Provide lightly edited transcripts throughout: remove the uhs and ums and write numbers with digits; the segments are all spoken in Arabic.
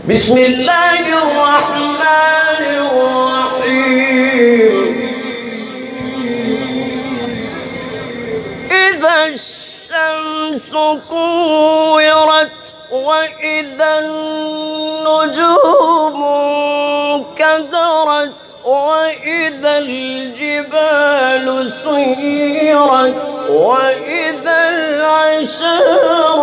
بسم الله الرحمن الرحيم. إذا الشمس كورت وإذا النجوم انكدرت وإذا الجبال سيرت وإذا العشار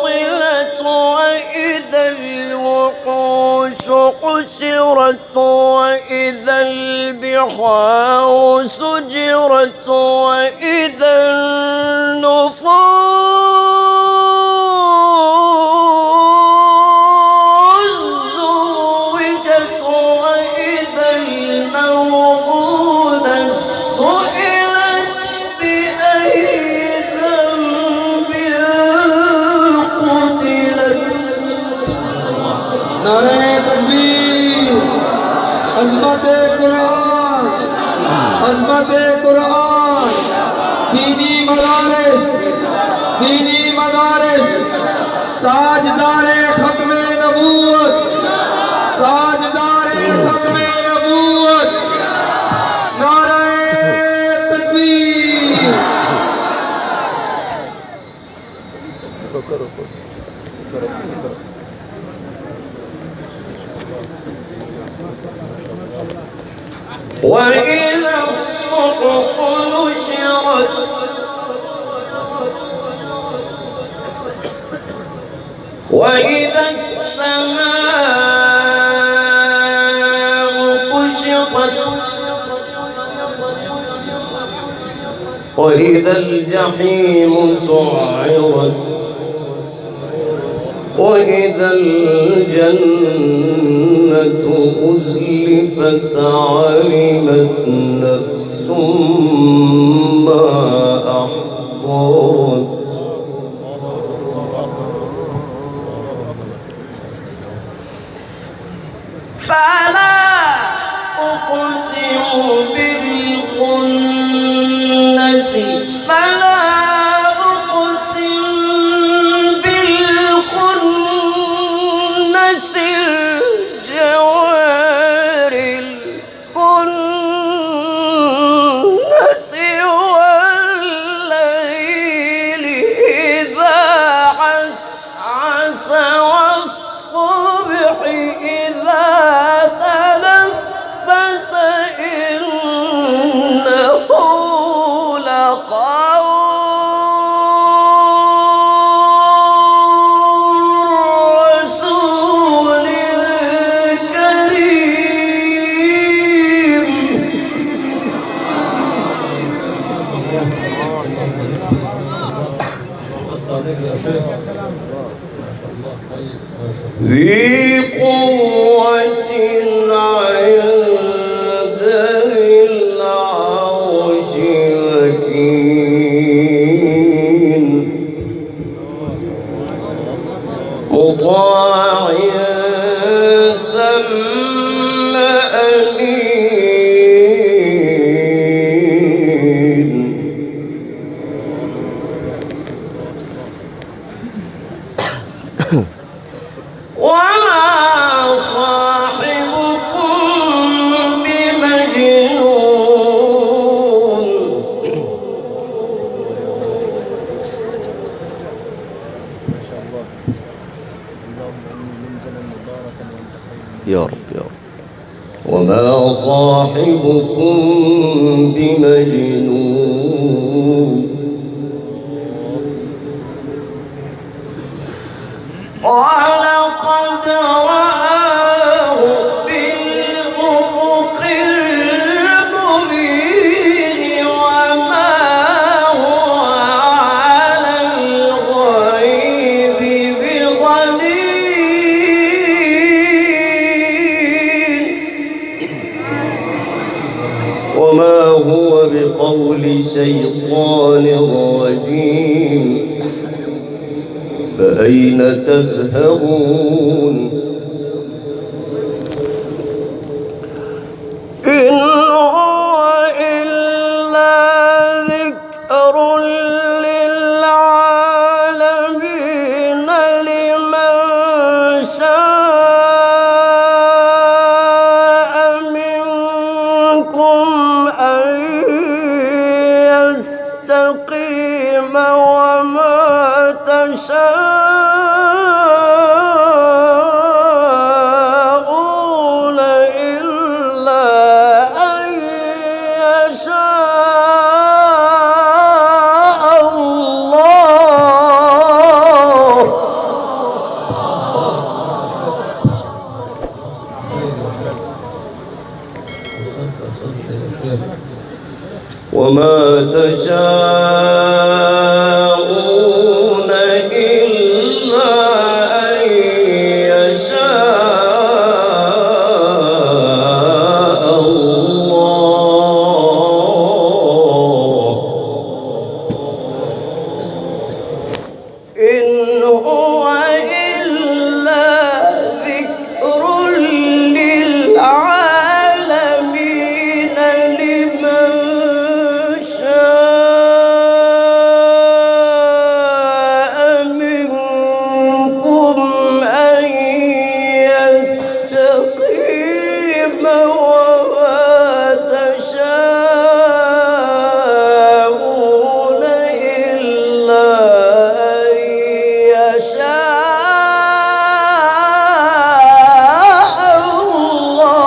عطلت وإذا الوحوش حشرت وإذا البحار سجرت وإذا النفوس زوجت وإذا الموءودة سئلت بأي ذنب قتلت. नारे तकबीर, अज़मत-ए कुरान, अज़मत-ए कुरान। दीनी मदारिस, ताजदारे खत्मे नबूवत, ताजदारे खत्मे नबूवत। नारे तकबीर। وإذا الصحف نشرت وإذا السماء كشطت وإذا الجحيم سعرت وإذا الجنة أزلفت علمت نفس ما أحضرت. فلا أقسم بالخنس فلا أقسم بالخنس الجوار الكنس والليل إذا عسعس والصبح إذا تنفس إنه لقول رسول كريم. ذي قوة عند ذي العرش مكين مطاع ثم أمين. وما صاحبكم بمجنون. يا رب يا رب. وما صاحبكم بمجنون ولقد رآه بالأفق المبين وما هو على الغيب بضنين وما هو بقول شيطان رجيم. فأين تذهبون؟ إن هو إلا ذكر للعالمين لمن شاء وما تشاءون إلا أن يشاء الله. إن هو إلا ذكر للعالمين لمن شاء منكم أن يستقيم وما تشاءون إلا أن يشاء الله.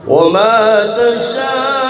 وما تشاءون